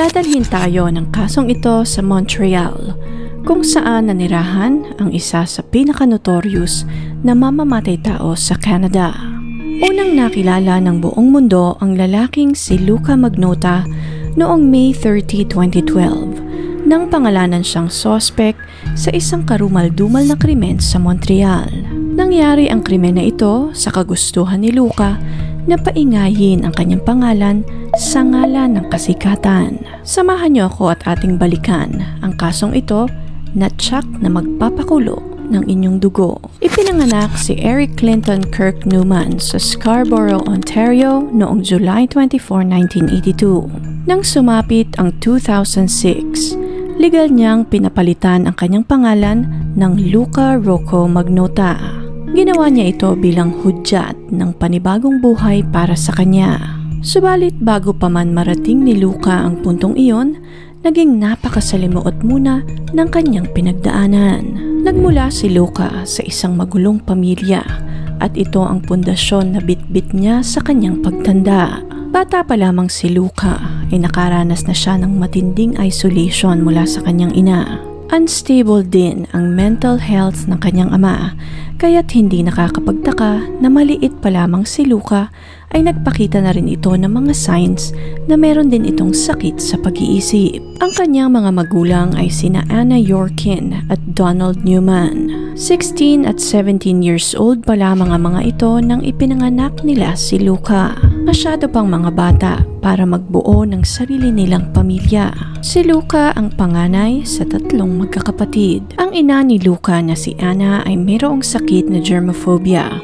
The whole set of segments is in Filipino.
Dadalhin tayo ng kasong ito sa Montreal, kung saan nanirahan ang isa sa pinaka-notorious na mamamatay tao sa Canada. Unang nakilala ng buong mundo ang lalaking si Luca Magnotta noong May 30, 2012 nang pangalanan siyang sospek sa isang karumal-dumal na krimen sa Montreal. Nangyari ang krimen na ito sa kagustuhan ni Luca na paingayin ang kanyang pangalan sa ngalan ng kasikatan. Samahan niyo ako at ating balikan ang kasong ito na tsak na magpapakulo ng inyong dugo. Ipinanganak si Eric Clinton Kirk Newman sa Scarborough, Ontario noong July 24, 1982. Nang sumapit ang 2006, legal niyang pinapalitan ang kanyang pangalan ng Luca Rocco Magnotta. Ginawa niya ito bilang hudyat ng panibagong buhay para sa kanya. Subalit bago pa man marating ni Luca ang puntong iyon, naging napakasalimuot muna ng kanyang pinagdaanan. Nagmula si Luca sa isang magulong pamilya at ito ang pundasyon na bitbit niya sa kanyang pagtanda. Bata pa lamang si Luca ay nakaranas na siya ng matinding isolation mula sa kanyang ina. Unstable din ang mental health ng kanyang ama, kaya't hindi nakakapagtaka na maliit pa lamang si Luca ay nagpakita na rin ito ng mga signs na meron din itong sakit sa pag-iisip. Ang kanyang mga magulang ay sina Anna Yorkin at Donald Newman. 16 at 17 years old pa lamang ang mga ito nang ipinanganak nila si Luca. Masyado pang mga bata para magbuo ng sarili nilang pamilya. Si Luca ang panganay sa tatlong magkakapatid. Ang ina ni Luca na si Anna ay mayroong sakit na germophobia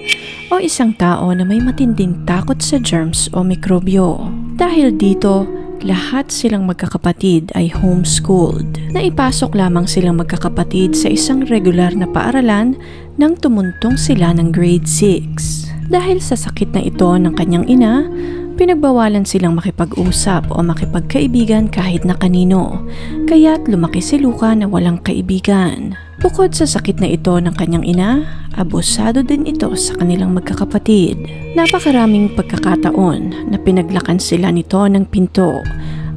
o isang tao na may matinding takot sa germs o mikrobyo. Dahil dito, lahat silang magkakapatid ay homeschooled. Naipasok lamang silang magkakapatid sa isang regular na paaralan nang tumuntong sila ng grade 6. Dahil sa sakit na ito ng kanyang ina, pinagbawalan silang makipag-usap o makipagkaibigan kahit na kanino, kaya't lumaki si Luca na walang kaibigan. Bukod sa sakit na ito ng kanyang ina, abusado din ito sa kanilang magkakapatid. Napakaraming pagkakataon na pinaglakan sila nito ng pinto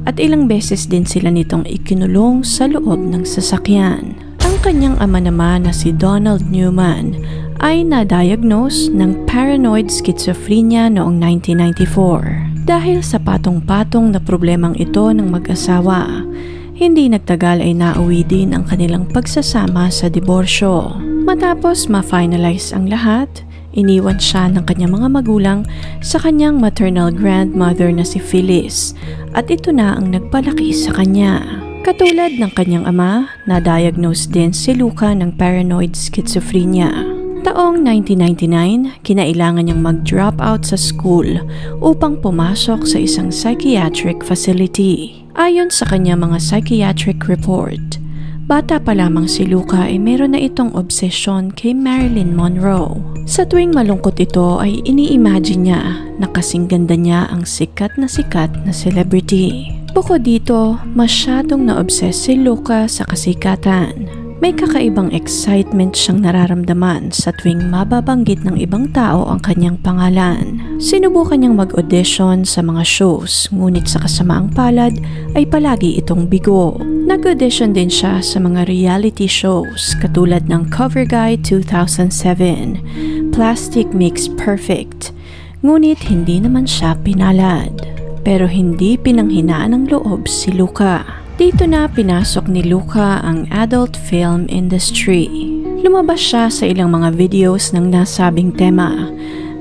at ilang beses din sila nitong ikinulong sa loob ng sasakyan. Ang kanyang ama naman na si Donald Newman ay na-diagnose ng paranoid schizophrenia noong 1994. Dahil sa patong-patong na problemang ito ng mag-asawa, hindi nagtagal ay nauwi din ang kanilang pagsasama sa diborsyo. Matapos ma-finalize ang lahat, iniwan siya ng kanyang mga magulang sa kanyang maternal grandmother na si Phyllis at ito na ang nagpalaki sa kanya. Katulad ng kanyang ama, na-diagnose din si Luca ng paranoid schizophrenia. Taong 1999, kinailangan niyang mag-drop out sa school upang pumasok sa isang psychiatric facility. Ayon sa kanyang mga psychiatric report, bata pa lamang si Luca ay meron na itong obsesyon kay Marilyn Monroe. Sa tuwing malungkot ito ay ini-imagine niya na kasing ganda niya ang sikat na celebrity. Bukod dito, masyadong na-obsess si Luca sa kasikatan. May kakaibang excitement siyang nararamdaman sa tuwing mababanggit ng ibang tao ang kanyang pangalan. Sinubukan niyang mag-audition sa mga shows, ngunit sa kasamaang palad ay palagi itong bigo. Nag-audition din siya sa mga reality shows katulad ng Cover Guy 2007, Plastic Makes Perfect, ngunit hindi naman siya pinalad. Pero hindi pinanghinaan ng loob si Luca. Dito na pinasok ni Luca ang adult film industry. Lumabas siya sa ilang mga videos ng nasabing tema.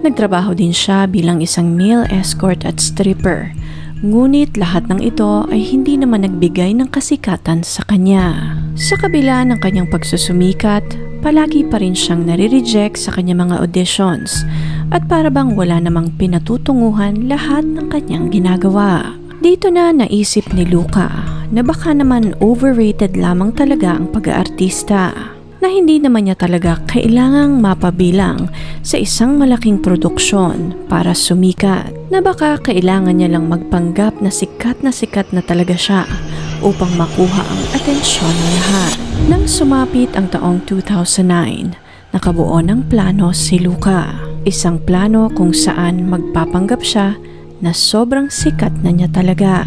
Nagtrabaho din siya bilang isang male escort at stripper. Ngunit lahat ng ito ay hindi naman nagbigay ng kasikatan sa kanya. Sa kabila ng kanyang pagsusumikat, palagi pa rin siyang nare-reject sa kanyang mga auditions at para bang wala namang pinatutunguhan lahat ng kanyang ginagawa. Dito na naisip ni Luca na baka naman overrated lamang talaga ang pag-aartista, na hindi naman niya talaga kailangang mapabilang sa isang malaking produksyon para sumikat, na baka kailangan niya lang magpanggap na sikat na talaga siya upang makuha ang atensyon ng lahat. Nang sumapit ang taong 2009, nakabuo ng plano si Luca. Isang plano kung saan magpapanggap siya na sobrang sikat na niya talaga.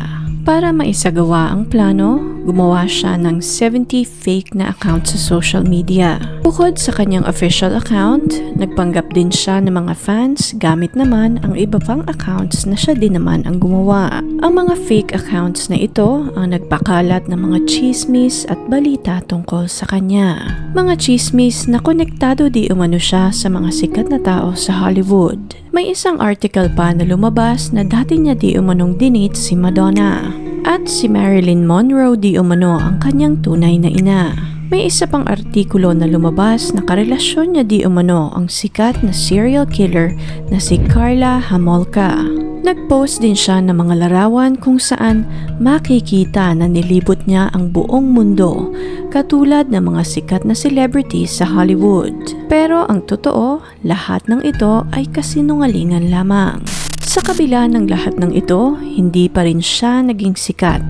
Para maisagawa ang plano, gumawa siya ng 70 fake na account sa social media. Bukod sa kanyang official account, nagpanggap din siya ng mga fans gamit naman ang iba pang accounts na siya din naman ang gumawa. Ang mga fake accounts na ito ang nagpakalat ng mga chismis at balita tungkol sa kanya. Mga chismis na konektado di umano siya sa mga sikat na tao sa Hollywood. May isang article pa na lumabas na dati niya di umanong dinate si Madonna. At si Marilyn Monroe di umano ang kanyang tunay na ina. May isa pang artikulo na lumabas na karelasyon niya di umano ang sikat na serial killer na si Karla Homolka. Nag-post din siya ng mga larawan kung saan makikita na nilibot niya ang buong mundo katulad ng mga sikat na celebrities sa Hollywood. Pero ang totoo, lahat ng ito ay kasinungalingan lamang. Sa kabila ng lahat ng ito, hindi pa rin siya naging sikat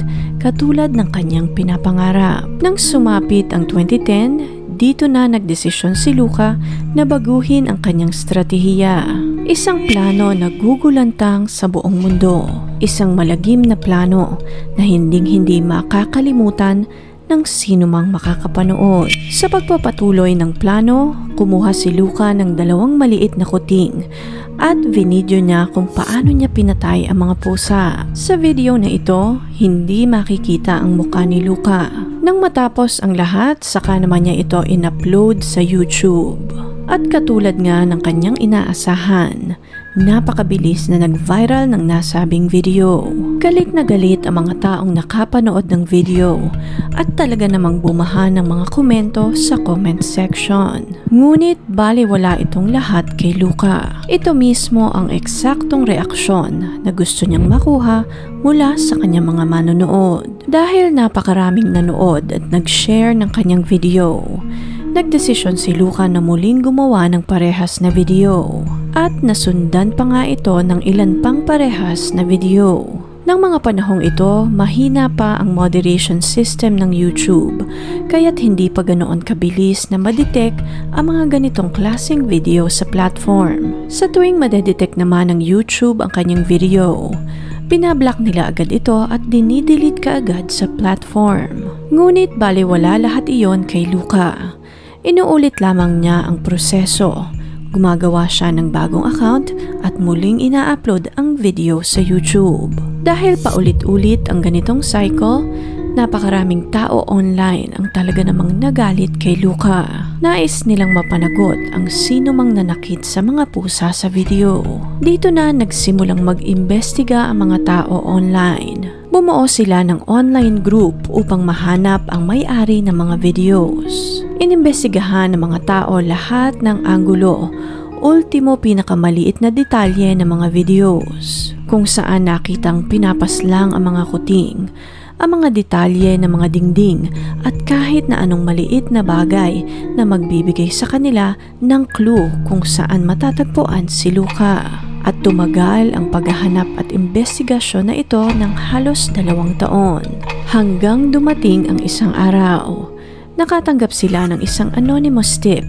katulad ng kanyang pinapangarap. Nang sumapit ang 2010, dito na nagdesisyon si Luka na baguhin ang kanyang stratehiya. Isang plano na gugulantang sa buong mundo. Isang malagim na plano na hinding-hindi makakalimutan ng sino mang makakapanood. Sa pagpapatuloy ng plano, kumuha si Luka ng 2 maliit na kuting at vinidyo niya kung paano niya pinatay ang mga pusa. Sa video na ito, hindi makikita ang mukha ni Luka. Nang matapos ang lahat, saka naman niya ito in-upload sa YouTube. At katulad nga ng kanyang inaasahan, napakabilis na nag-viral ng nasabing video. Galit na galit ang mga taong nakapanood ng video at talaga namang bumaha ng mga komento sa comment section. Ngunit baliwala itong lahat kay Luka. Ito mismo ang eksaktong reaksyon na gusto niyang makuha mula sa kanyang mga manonood. Dahil napakaraming nanood at nag-share ng kanyang video, nagdesisyon si Luka na muling gumawa ng parehas na video. At nasundan pa nga ito ng ilan pang parehas na video. Nang mga panahong ito, mahina pa ang moderation system ng YouTube, kaya't hindi pa ganoon kabilis na madetect ang mga ganitong klaseng video sa platform. Sa tuwing madedetect naman ng YouTube ang kanyang video, binablock nila agad ito at dinidelete kaagad sa platform. Ngunit baliwala lahat iyon kay Luka. Inuulit lamang niya ang proseso. Gumagawa siya ng bagong account at muling ina-upload ang video sa YouTube. Dahil paulit-ulit ang ganitong cycle, napakaraming tao online ang talaga namang nagalit kay Luka. Nais nilang mapanagot ang sino mang nanakit sa mga pusa sa video. Dito na nagsimulang mag-imbestiga ang mga tao online. Bumuo sila ng online group upang mahanap ang may-ari ng mga videos. Inimbestigahan ng mga tao lahat ng anggulo, ultimo pinakamaliit na detalye ng mga videos, kung saan nakitang pinapaslang ang mga kuting, ang mga detalye ng mga dingding at kahit na anong maliit na bagay na magbibigay sa kanila ng clue kung saan matatagpuan si Luka. At tumagal ang paghahanap at investigasyon na ito ng halos 2 taon. Hanggang dumating ang isang araw, nakatanggap sila ng isang anonymous tip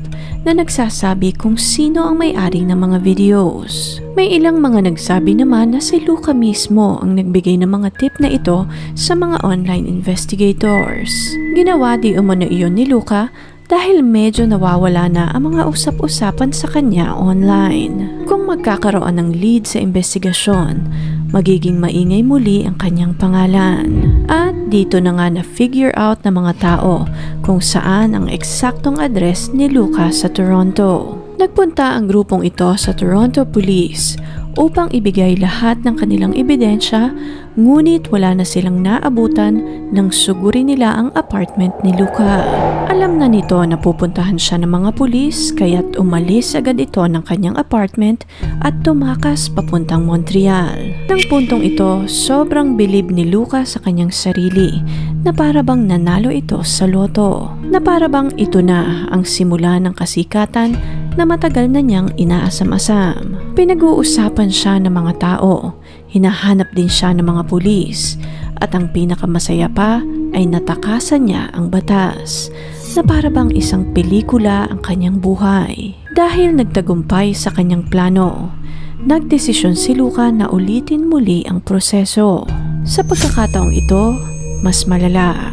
na nagsasabi kung sino ang may-ari ng mga videos. May ilang mga nagsabi naman na si Luka mismo ang nagbigay ng mga tip na ito sa mga online investigators. Ginawa di umano iyon ni Luka dahil medyo nawawala na ang mga usap-usapan sa kanya online. Kung magkakaroon ng lead sa investigasyon, magiging maingay muli ang kanyang pangalan. At dito na nga na-figure out ng mga tao kung saan ang eksaktong address ni Luka sa Toronto. Nagpunta ang grupong ito sa Toronto Police upang ibigay lahat ng kanilang ebidensya, ngunit wala na silang naabutan nang sugurin nila ang apartment ni Luka. Alam na nito na pupuntahan siya ng mga pulis, kaya't umalis agad ito ng kanyang apartment at tumakas papuntang Montreal. Nang puntong ito, sobrang bilib ni Luka sa kanyang sarili na parabang nanalo ito sa loto. Na parabang ito na ang simula ng kasikatan na matagal na niyang inaasam-asam. Pinag-uusapan siya ng mga tao, hinahanap din siya ng mga pulis, at ang pinakamasaya pa ay natakasan niya ang batas, na parabang isang pelikula ang kanyang buhay. Dahil nagtagumpay sa kanyang plano, nagdesisyon si Luka na ulitin muli ang proseso. Sa pagkakataong ito, mas malala,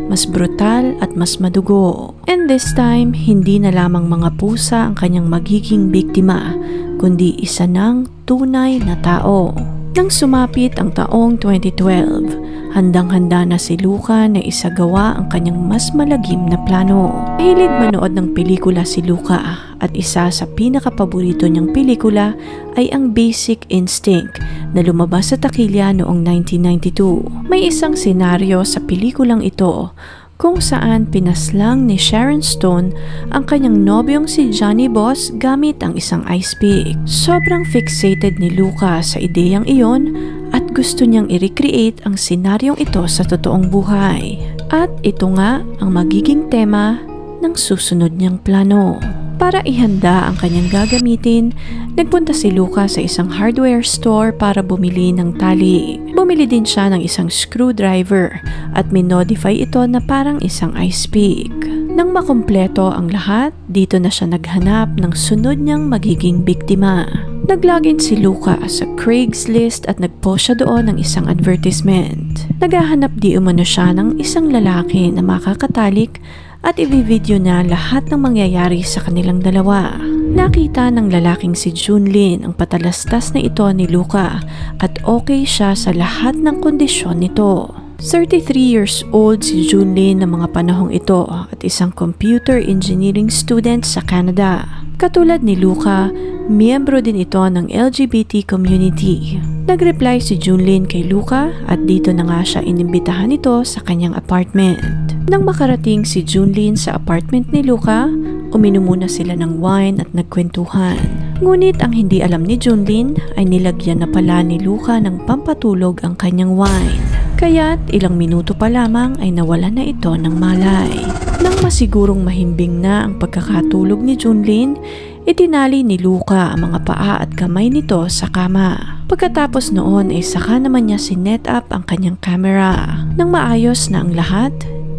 mas brutal at mas madugo. And this time, hindi na lamang mga pusa ang kanyang magiging biktima, kundi isa ng tunay na tao. Nang sumapit ang taong 2012, handang-handa na si Luca na isagawa ang kanyang mas malagim na plano. Mahilig manood ng pelikula si Luca at isa sa pinakapaborito niyang pelikula ay ang Basic Instinct na lumabas sa takilya noong 1992. May isang senaryo sa pelikulang ito kung saan pinaslang ni Sharon Stone ang kanyang nobyong si Johnny Boss gamit ang isang ice pick. Sobrang fixated ni Luca sa ideyang iyon at gusto niyang i-recreate ang senaryong ito sa totoong buhay. At ito nga ang magiging tema ng susunod niyang plano. Para ihanda ang kanyang gagamitin, nagpunta si Luca sa isang hardware store para bumili ng tali. Bumili din siya ng isang screwdriver at minodify ito na parang isang ice pick. Nang makumpleto ang lahat, dito na siya naghanap ng sunod niyang magiging biktima. Naglogin si Luca sa Craigslist at nagpost siya doon ng isang advertisement. Naghahanap di umano siya ng isang lalaki na makakatalik at i-video na lahat ng mangyayari sa kanilang dalawa. Nakita ng lalaking si Junlin ang patalastas na ito ni Luca at okay siya sa lahat ng kondisyon nito. 33 years old si Junlin ng mga panahong ito at isang computer engineering student sa Canada. Katulad ni Luca, miyembro din ito ng LGBT community. Nag-reply si Junlin kay Luca at dito na nga siya inimbitahan nito sa kanyang apartment. Nang makarating si Junlin sa apartment ni Luca, uminom muna sila ng wine at nagkwentuhan. Ngunit ang hindi alam ni Junlin ay nilagyan na pala ni Luca ng pampatulog ang kanyang wine. Kaya't ilang minuto pa lamang ay nawala na ito ng malay. Nang masigurong mahimbing na ang pagkakatulog ni Junlin, itinali ni Luca ang mga paa at kamay nito sa kama. Pagkatapos noon ay saka naman niya sinet up ang kanyang camera. Nang maayos na ang lahat,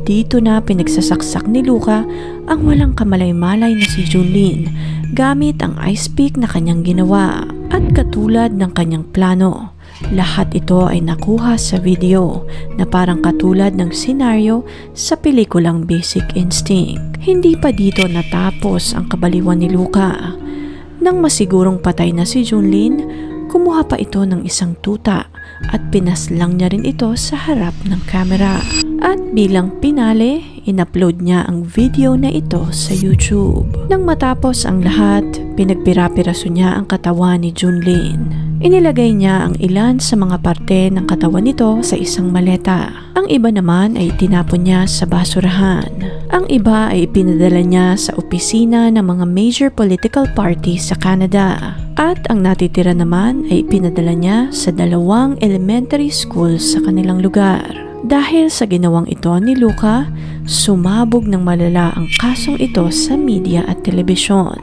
dito na pinagsasaksak ni Luca ang walang kamalay-malay na si Junlin gamit ang ice pick na kanyang ginawa. At katulad ng kanyang plano, lahat ito ay nakuha sa video na parang katulad ng senaryo sa pelikulang Basic Instinct. Hindi pa dito natapos ang kabaliwan ni Luca. Nang masigurong patay na si Junlin, kumuha pa ito ng isang tuta at pinaslang niya rin ito sa harap ng camera. At bilang pinale, in-upload niya ang video na ito sa YouTube. Nang matapos ang lahat, pinagpira-piraso niya ang katawan ni Junlin. Inilagay niya ang ilan sa mga parte ng katawan nito sa isang maleta. Ang iba naman ay tinapon niya sa basurahan. Ang iba ay ipinadala niya sa opisina ng mga major political party sa Canada. At ang natitira naman ay ipinadala niya sa 2 elementary schools sa kanilang lugar. Dahil sa ginawang ito ni Luca, sumabog ng malala ang kasong ito sa media at telebisyon.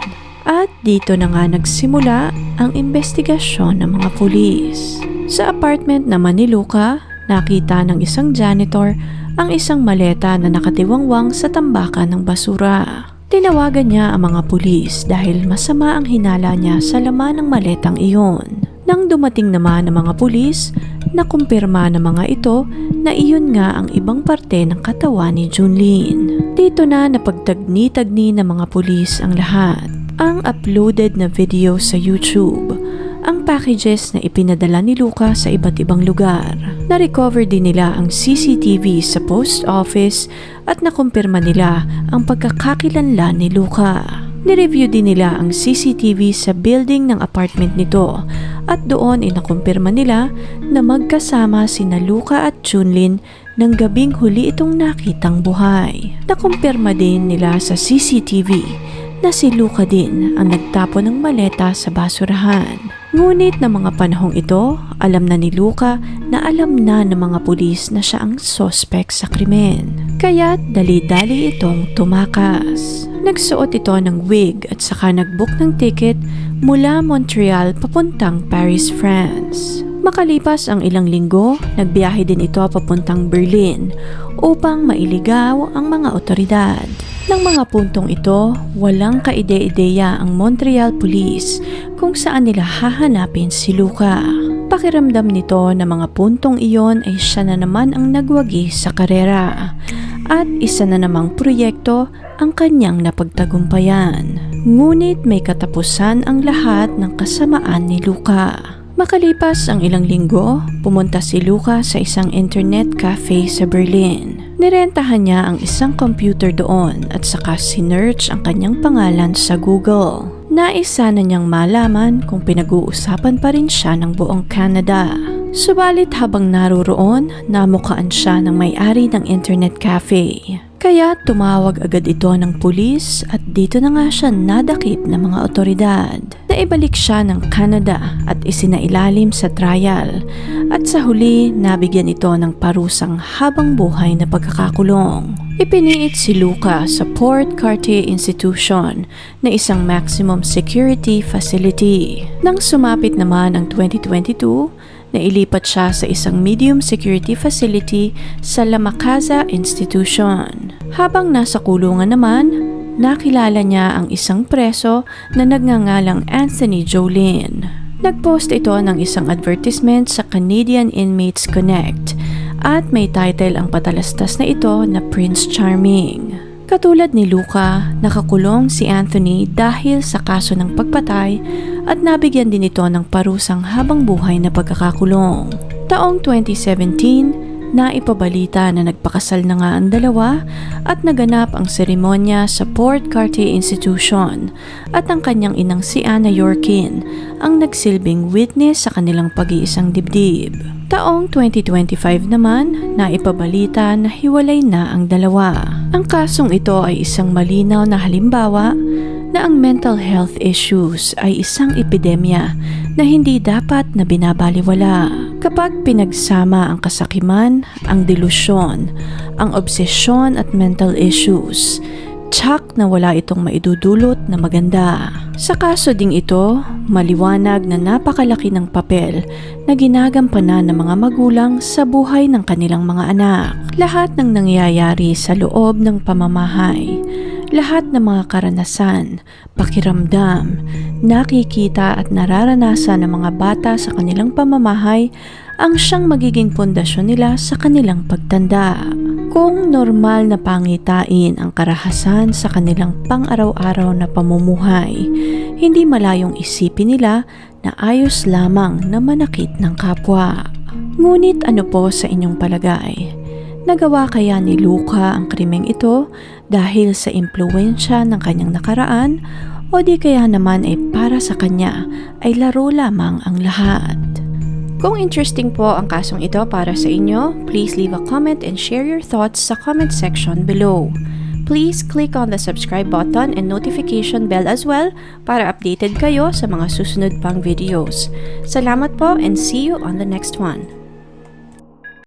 At dito na nga nagsimula ang investigasyon ng mga pulis. Sa apartment naman ni Luca, nakita ng isang janitor ang isang maleta na nakatiwangwang sa tambakan ng basura. Tinawagan niya ang mga pulis dahil masama ang hinala niya sa laman ng maletang iyon. Nang dumating naman ang mga pulis, nakumpirma ng mga ito na iyon nga ang ibang parte ng katawan ni Junlin. Dito na napagtagni-tagni ng mga pulis ang lahat. Ang uploaded na video sa YouTube, ang packages na ipinadala ni Luca sa iba't ibang lugar. Na-recover din nila ang CCTV sa post office at nakumpirma nila ang pagkakakilanlan ni Luca. Nireview din nila ang CCTV sa building ng apartment nito at doon nakumpirma nila na magkasama sina Luca at Junlin ng gabing huli itong nakitang buhay. Nakumpirma din nila sa CCTV na si Luca din ang nagtapon ng maleta sa basurahan. Ngunit na mga panahong ito, alam na ni Luca na alam na ng mga pulis na siya ang suspect sa krimen. Kaya't dali-dali itong tumakas. Nagsuot ito ng wig at saka nagbook ng ticket mula Montreal papuntang Paris, France. Makalipas ang ilang linggo, nagbiyahe din ito papuntang Berlin upang mailigaw ang mga otoridad. Nang mga puntong ito, walang kaide-ideya ang Montreal Police kung saan nila hahanapin si Luca. Pakiramdam nito na mga puntong iyon ay siya na naman ang nagwagi sa karera at isa na namang proyekto ang kanyang napagtagumpayan. Ngunit may katapusan ang lahat ng kasamaan ni Luca. Makalipas ang ilang linggo, pumunta si Luca sa isang internet cafe sa Berlin. Nirentahan niya ang isang computer doon at saka sinearch ang kanyang pangalan sa Google. Naisa na niyang malaman kung pinag-uusapan pa rin siya ng buong Canada. Subalit habang naroroon, namukaan siya ng may-ari ng internet cafe. Kaya tumawag agad ito ng pulis at dito na nga siya nadakip ng mga otoridad. Naibalik siya ng Canada at isinailalim sa trial at sa huli nabigyan ito ng parusang habang buhay na pagkakakulong. Ipiniit si Luca sa Port Cartier Institution na isang maximum security facility. Nang sumapit naman ang 2022, nailipat siya sa isang medium security facility sa La Macaza Institution. Habang nasa kulungan naman, nakilala niya ang isang preso na nagngangalang Anthony Jolin. Nagpost ito ng isang advertisement sa Canadian Inmates Connect at may title ang patalastas na ito na Prince Charming. Katulad ni Luca, nakakulong si Anthony dahil sa kaso ng pagpatay at nabigyan din ito ng parusang habang buhay na pagkakakulong. Taong 2017, naipabalita na nagpakasal na nga ang dalawa at naganap ang seremonya sa Port Cartier Institution at ang kanyang inang si Anna Yorkin ang nagsilbing witness sa kanilang pag-iisang dibdib. Taong 2025 naman, naipabalita na hiwalay na ang dalawa. Ang kasong ito ay isang malinaw na halimbawa na ang mental health issues ay isang epidemya na hindi dapat na binabaliwala. Kapag pinagsama ang kasakiman, ang delusyon, ang obsesyon at mental issues, tsak na wala itong maidudulot na maganda. Sa kaso ding ito, maliwanag na napakalaki ng papel na ginagampanan ng mga magulang sa buhay ng kanilang mga anak. Lahat ng nangyayari sa loob ng pamamahay, lahat ng mga karanasan, pakiramdam, nakikita at nararanasan ng mga bata sa kanilang pamamahay ang siyang magiging pundasyon nila sa kanilang pagtanda. Kung normal na pangitain ang karahasan sa kanilang pang-araw-araw na pamumuhay, hindi malayong isipin nila na ayos lamang na manakit ng kapwa. Ngunit ano po sa inyong palagay? Nagawa kaya ni Luca ang krimeng ito dahil sa impluwensya ng kanyang nakaraan o di kaya naman ay para sa kanya ay laro lamang ang lahat? Kung interesting po ang kasong ito para sa inyo, please leave a comment and share your thoughts sa comment section below. Please click on the subscribe button and notification bell as well para updated kayo sa mga susunod pang videos. Salamat po and see you on the next one.